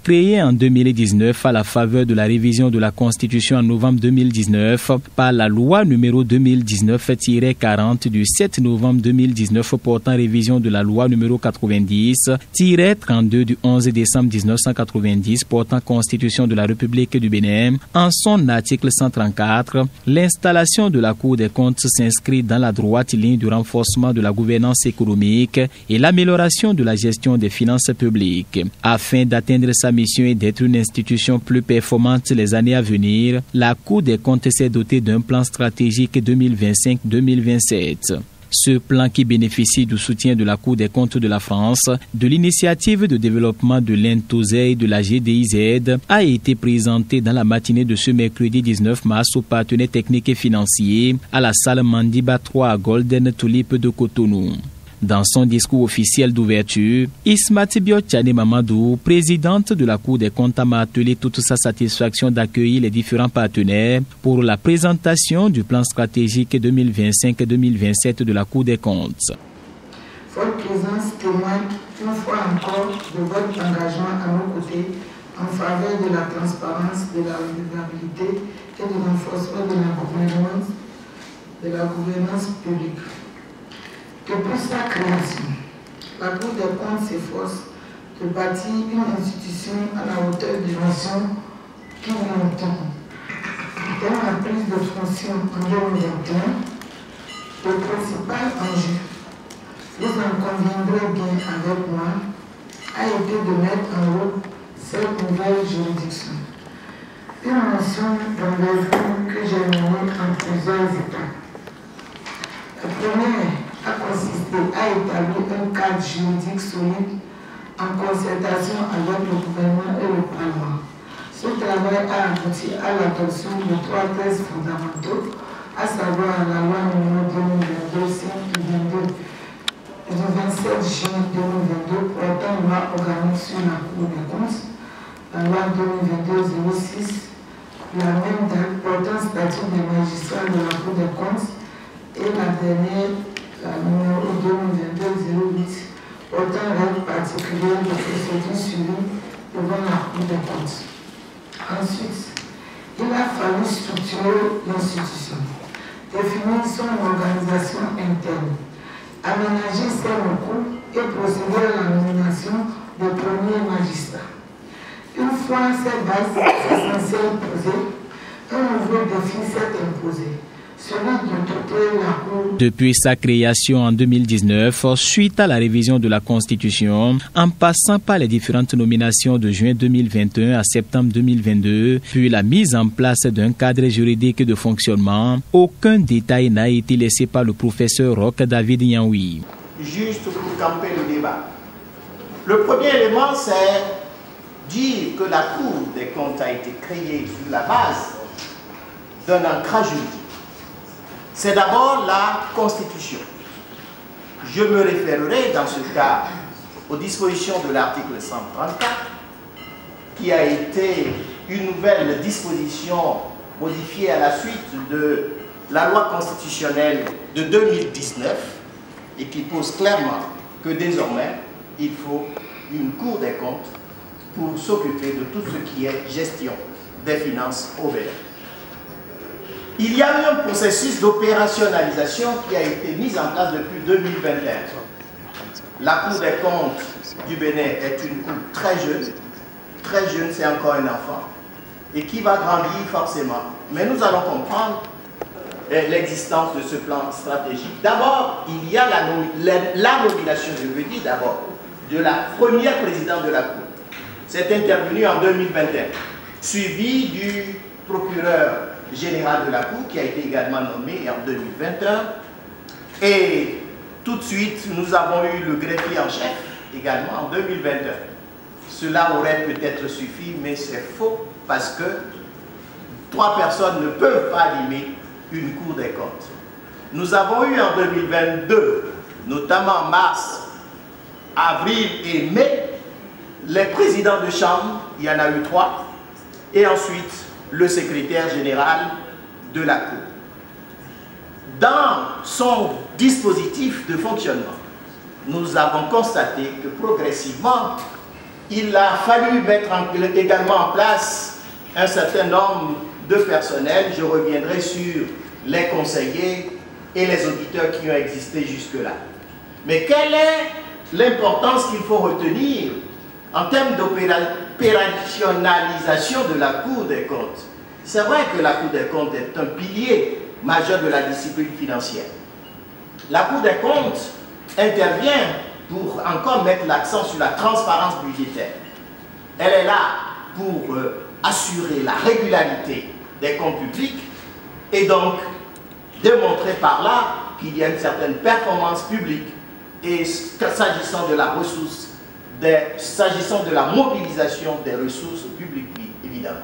Créée en 2019 à la faveur de la révision de la Constitution en novembre 2019 par la loi numéro 2019-40 du 7 novembre 2019 portant révision de la loi numéro 90-32 du 11 décembre 1990 portant Constitution de la République du Bénin, en son article 134, l'installation de la Cour des comptes s'inscrit dans la droite ligne du renforcement de la gouvernance économique et l'amélioration de la gestion des finances publiques. Afin d'atteindre sa mission est d'être une institution plus performante les années à venir, la Cour des comptes s'est dotée d'un plan stratégique 2025-2027. Ce plan, qui bénéficie du soutien de la Cour des comptes de la France, de l'initiative de développement de l'Intosei de la GDIZ, a été présenté dans la matinée de ce mercredi 19 mars aux partenaires techniques et financiers à la salle Mandiba 3 à Golden Tulip de Cotonou. Dans son discours officiel d'ouverture, Ismati Biotchane Mamadou, présidente de la Cour des comptes, a martelé toute sa satisfaction d'accueillir les différents partenaires pour la présentation du plan stratégique 2025-2027 de la Cour des comptes. Votre présence témoigne une fois encore de votre engagement à nos côtés en faveur de la transparence, de la redevabilité et du renforcement de la gouvernance publique. Depuis sa création, la Cour des comptes s'efforce de bâtir une institution à la hauteur des missions qui lui incombent. Dans la prise de fonction en 2021, le principal enjeu, vous en conviendrez bien avec moi, a été de mettre en route cette nouvelle juridiction. Une mission d'envergure que j'ai menée en plusieurs étapes. La première a consisté à établir un cadre juridique solide en concertation avec le gouvernement et le Parlement. Ce travail a abouti à l'adoption de 3 textes fondamentaux, à savoir la loi numéro 2022 du 27 juin 2022 portant loi organique sur la Cour des comptes, la loi 2022-06, la même date portant statut des magistrats de la Cour des comptes, et la dernière, la numéro 2022-08, portant règles particulières de procédure suivie devant la Cour des comptes. Ensuite, il a fallu structurer l'institution, définir son organisation interne, aménager ses recours et procéder à la nomination des premiers magistrats. Une fois ces bases essentielles posées, un nouveau défi s'est imposé. Depuis sa création en 2019, suite à la révision de la Constitution, en passant par les différentes nominations de juin 2021 à septembre 2022, puis la mise en place d'un cadre juridique de fonctionnement, aucun détail n'a été laissé par le professeur Roch David Nyaoui. Juste pour camper le débat. Le premier élément, c'est dire que la Cour des comptes a été créée sur la base d'un ancrage juridique. C'est d'abord la Constitution. Je me référerai dans ce cas aux dispositions de l'article 134, qui a été une nouvelle disposition modifiée à la suite de la loi constitutionnelle de 2019 et qui pose clairement que désormais, il faut une Cour des comptes pour s'occuper de tout ce qui est gestion des finances au Bénin. Il y a eu un processus d'opérationnalisation qui a été mis en place depuis 2021. La Cour des comptes du Bénin est une cour très jeune, c'est encore un enfant, et qui va grandir forcément. Mais nous allons comprendre l'existence de ce plan stratégique. D'abord, il y a la nomination, je veux dire d'abord, de la première présidente de la Cour. C'est intervenu en 2021, suivi du procureur général de la Cour qui a été également nommé en 2021, et tout de suite nous avons eu le greffier en chef également en 2021. Cela aurait peut-être suffi, mais c'est faux parce que 3 personnes ne peuvent pas animer une Cour des comptes. Nous avons eu en 2022, notamment mars, avril et mai, les présidents de chambre, il y en a eu 3, et ensuite le secrétaire général de la Cour. Dans son dispositif de fonctionnement, nous avons constaté que progressivement, il a fallu mettre également en place un certain nombre de personnel. Je reviendrai sur les conseillers et les auditeurs qui ont existé jusque-là. Mais quelle est l'importance qu'il faut retenir en termes d'opérationnalisation de la Cour des comptes? C'est vrai que la Cour des comptes est un pilier majeur de la discipline financière. La Cour des comptes intervient pour encore mettre l'accent sur la transparence budgétaire. Elle est là pour assurer la régularité des comptes publics et donc démontrer par là qu'il y a une certaine performance publique et s'agissant de la ressource, s'agissant de la mobilisation des ressources publiques, évidemment.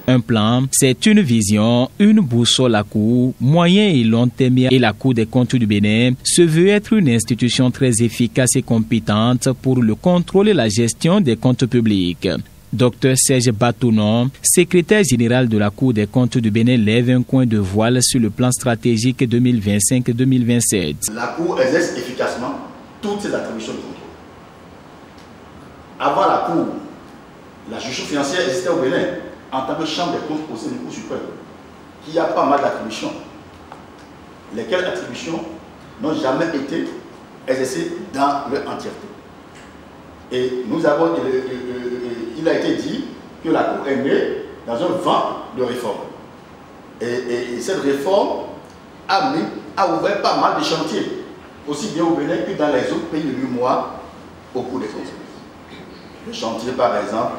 Un plan, c'est une vision, une boussole à court, moyen et long terme, et la Cour des comptes du Bénin se veut être une institution très efficace et compétente pour le contrôle et la gestion des comptes publics. Dr Serge Batounon, secrétaire général de la Cour des comptes du Bénin, lève un coin de voile sur le plan stratégique 2025-2027. La Cour exerce efficacement toutes ses attributions de contrôle. Avant la Cour, la juridiction financière existait au Bénin en tant que chambre des comptes au sein du Cour suprême, qui a pas mal d'attributions, lesquelles attributions n'ont jamais été exercées dans leur entièreté. Et nous avons, il a été dit que la Cour est née dans un vent de réforme. Et cette réforme a ouvert pas mal de chantiers, aussi bien au Bénin que dans les autres pays de l'UEMOA au cours des comptes. Le chantier, par exemple,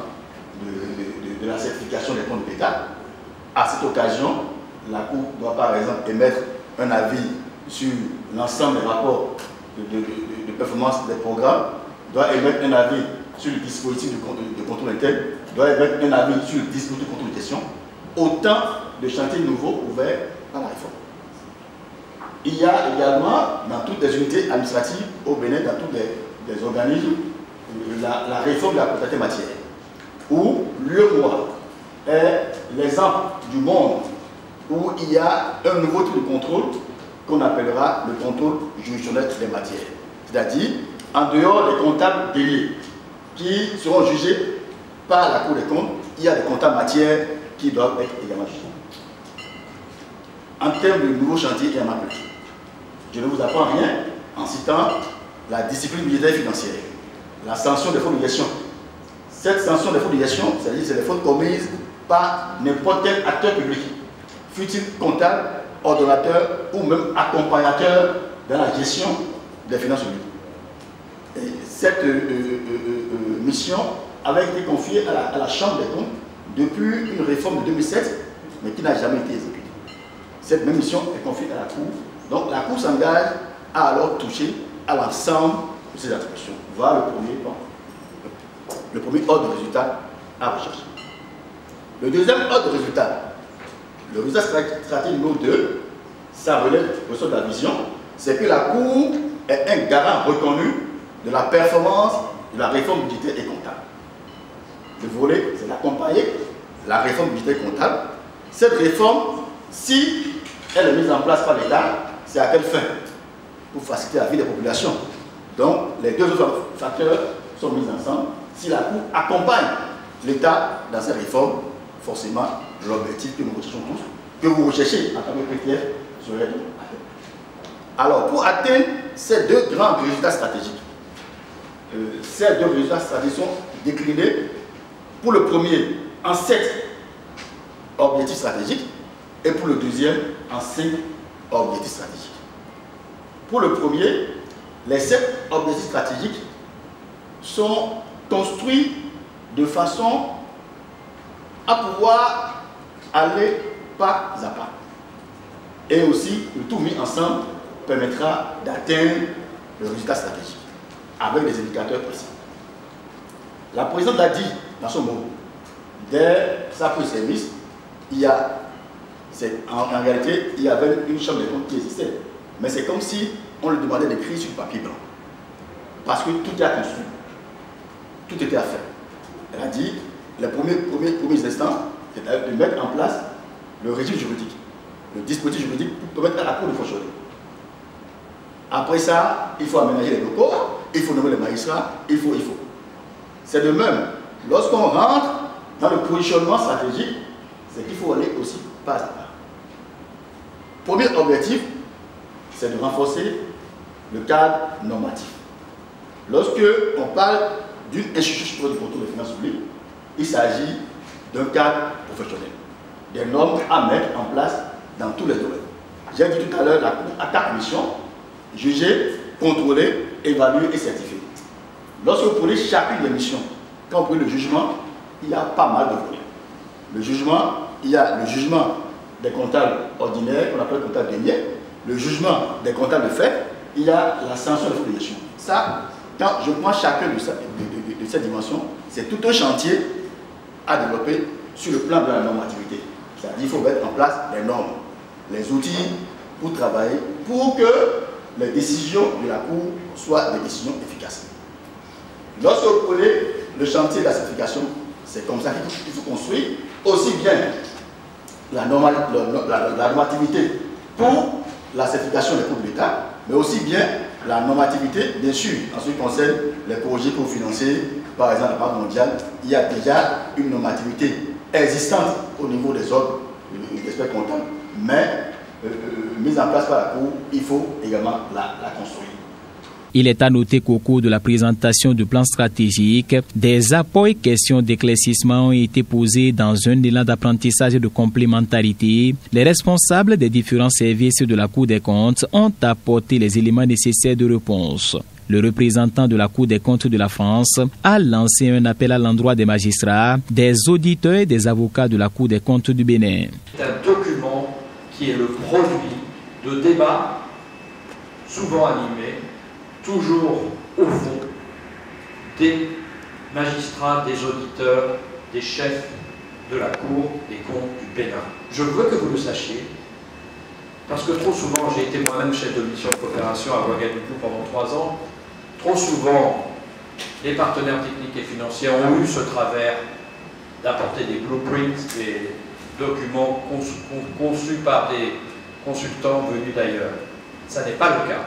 de la certification des comptes de l'État. À cette occasion, la Cour doit par exemple émettre un avis sur l'ensemble des rapports de performance des programmes, doit émettre un avis sur le dispositif de contrôle interne, doit émettre un avis sur le dispositif de contrôle de gestion. Autant de chantiers nouveaux ouverts par la réforme. Il y a également dans toutes les unités administratives au Bénin, dans tous les organismes, la réforme de la comptabilité matière, où l'UEMOA est l'exemple du monde où il y a un nouveau type de contrôle qu'on appellera le contrôle juridictionnel des matières. C'est-à-dire, en dehors des comptables déliés qui seront jugés par la Cour des comptes, il y a des comptables matières qui doivent être également jugés. En termes de nouveaux chantiers, il y en a plus. Je ne vous apprends rien en citant la discipline budgétaire et financière, la sanction des fautes de gestion. Cette sanction des fautes de gestion, c'est-à-dire c'est les fautes commises par n'importe quel acteur public, fut-il comptable, ordonnateur ou même accompagnateur dans la gestion des finances publiques. Et cette mission avait été confiée à la Chambre des comptes depuis une réforme de 2007, mais qui n'a jamais été exécutée. Cette même mission est confiée à la Cour. Donc la Cour s'engage à alors toucher à l'ensemble de ces attributions. Voilà le premier ordre de résultat à rechercher. Le deuxième ordre de résultat, le résultat stratégique numéro 2, ça relève de la vision, c'est que la Cour est un garant reconnu de la performance de la réforme budgétaire et comptable. Le volet, c'est d'accompagner la réforme budgétaire et comptable. Cette réforme, si elle est mise en place par l'État, c'est à quelle fin? Pour faciliter la vie des populations. Donc, les deux autres facteurs sont mis ensemble. Si la Cour accompagne l'État dans ces réformes, forcément, l'objectif que nous recherchons tous, que vous recherchez en tant que critère, serait atteint. Alors, pour atteindre ces deux grands résultats stratégiques, ces deux résultats stratégiques sont déclinés pour le premier en 7 objectifs stratégiques et pour le deuxième en 5 objectifs stratégiques. Pour le premier, les 7 objectifs stratégiques sont construits de façon à pouvoir aller pas à pas. Et aussi, le tout mis ensemble permettra d'atteindre le résultat stratégique avec des indicateurs précis. La présidente l'a dit dans son mot. Dès sa prise de service, en réalité, il y avait une chambre des comptes qui existait. Mais c'est comme si on lui demandait d'écrire sur le papier blanc. Parce que tout est construit. Tout était à faire. Elle a dit, les premiers instants, c'est de mettre en place le régime juridique, le dispositif juridique pour permettre à la Cour de fonctionner. Après ça, il faut aménager les locaux, il faut nommer les magistrats, il faut. C'est de même lorsqu'on rentre dans le positionnement stratégique, c'est qu'il faut aller aussi pas à pas. Premier objectif, c'est de renforcer le cadre normatif. Lorsque on parle d'une institution du contrôle des finances publiques, il s'agit d'un cadre professionnel, des normes à mettre en place dans tous les domaines. J'ai dit tout à l'heure, la Cour a 4 missions: juger, contrôler, évaluer et certifier. Lorsque vous prenez chacune des missions, quand vous prenez le jugement, il y a pas mal de volets. Le jugement, il y a le jugement des comptables ordinaires, qu'on appelle comptables déniés, le jugement des comptables de fait, il y a la sanction de filiation. Ça, quand je prends chacun de ces dimensions, c'est tout un chantier à développer sur le plan de la normativité. C'est-à-dire qu'il faut mettre en place les normes, les outils pour travailler, pour que les décisions de la Cour soient des décisions efficaces. Lorsque vous prenez le chantier de la certification, c'est comme ça qu'il faut construire aussi bien la normativité pour la certification des coûts de l'État, mais aussi bien la normativité, bien sûr, en ce qui concerne les projets co-financés, par exemple la Banque mondiale, il y a déjà une normativité existante au niveau des ordres d'experts comptables, mais mise en place par la Cour, il faut également la construire. Il est à noter qu'au cours de la présentation du plan stratégique, des apports et questions d'éclaircissement ont été posés dans un élan d'apprentissage et de complémentarité. Les responsables des différents services de la Cour des comptes ont apporté les éléments nécessaires de réponse. Le représentant de la Cour des comptes de la France a lancé un appel à l'endroit des magistrats, des auditeurs et des avocats de la Cour des comptes du Bénin. C'est un document qui est le produit de débats souvent animés, toujours au fond, des magistrats, des auditeurs, des chefs de la Cour des comptes du Bénin. Je veux que vous le sachiez, parce que trop souvent, j'ai été moi-même chef de mission de coopération à Ouagadougou pendant 3 ans, trop souvent, les partenaires techniques et financiers ont eu ce travers d'apporter des blueprints, des documents conçus par des consultants venus d'ailleurs. Ça n'est pas le cas.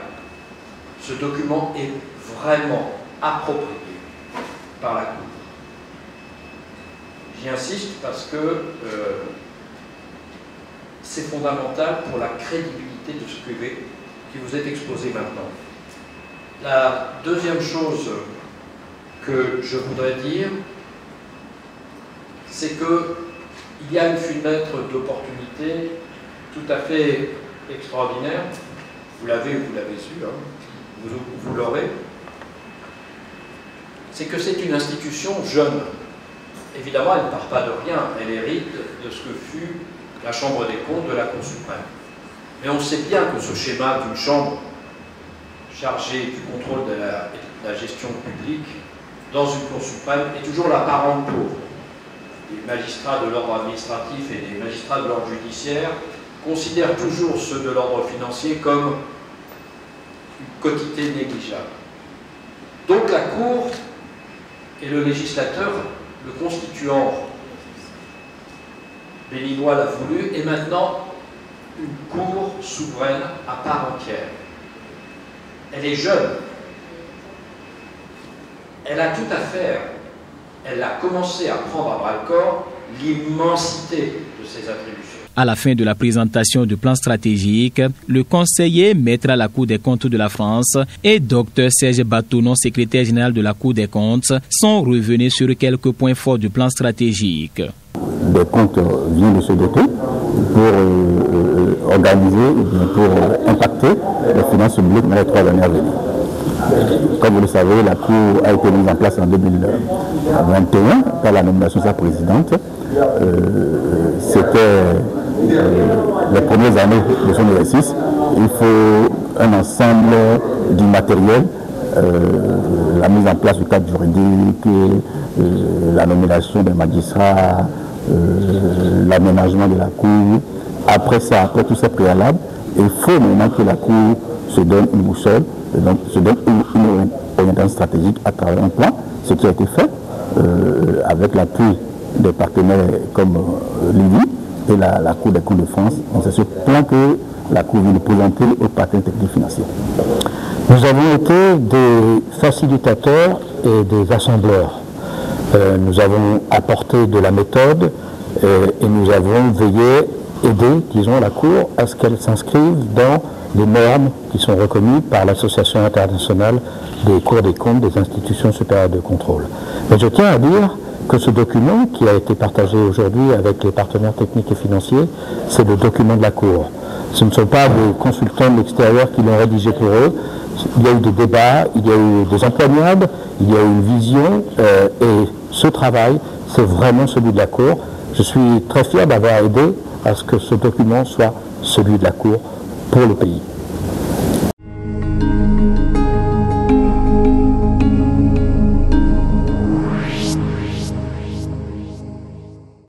Ce document est vraiment approprié par la Cour. J'y insiste parce que c'est fondamental pour la crédibilité de ce qui vous est exposé maintenant. La deuxième chose que je voudrais dire, c'est qu'il y a une fenêtre d'opportunité tout à fait extraordinaire. Vous l'avez su, hein. Vous l'aurez, c'est que c'est une institution jeune. Évidemment, elle ne part pas de rien, elle hérite de ce que fut la Chambre des comptes de la Cour suprême. Mais on sait bien que ce schéma d'une chambre chargée du contrôle de la gestion publique dans une Cour suprême est toujours la parente pauvre. Les magistrats de l'ordre administratif et les magistrats de l'ordre judiciaire considèrent toujours ceux de l'ordre financier comme une quotité négligeable. Donc la Cour et le législateur, le constituant béninois l'a voulu, est maintenant une Cour souveraine à part entière. Elle est jeune. Elle a tout à faire. Elle a commencé à prendre à bras-le-corps l'immensité de ses attributions. À la fin de la présentation du plan stratégique, le conseiller maître à la Cour des comptes de la France et Dr Serge Batounon, secrétaire général de la Cour des comptes, sont revenus sur quelques points forts du plan stratégique. Des comptes viennent de se doter pour organiser, pour impacter les finances publiques dans les 3 années à venir. Comme vous le savez, la Cour a été mise en place en 2021 par la nomination de sa présidente. C'était les premières années de son exercice. Il faut un ensemble du matériel, la mise en place du cadre juridique, la nomination des magistrats, l'aménagement de la Cour. Après ça, après tous ces préalables, il faut maintenant que la Cour se donne une boussole, se donne une orientation stratégique à travers un plan, ce qui a été fait avec l'appui des partenaires comme l'IVI et la Cour des comptes de France. C'est ce plan que la Cour vient de présenter aux partenaires techniques financiers. Nous avons été des facilitateurs et des assembleurs. Nous avons apporté de la méthode et nous avons veillé, aider, disons, la Cour à ce qu'elle s'inscrive dans les normes qui sont reconnues par l'Association internationale des cours des comptes des institutions supérieures de contrôle. Mais je tiens à dire que ce document qui a été partagé aujourd'hui avec les partenaires techniques et financiers, c'est le document de la Cour. Ce ne sont pas des consultants de l'extérieur qui l'ont rédigé pour eux. Il y a eu des débats, il y a eu des empoignades, il y a eu une vision et ce travail, c'est vraiment celui de la Cour. Je suis très fier d'avoir aidé à ce que ce document soit celui de la Cour pour le pays.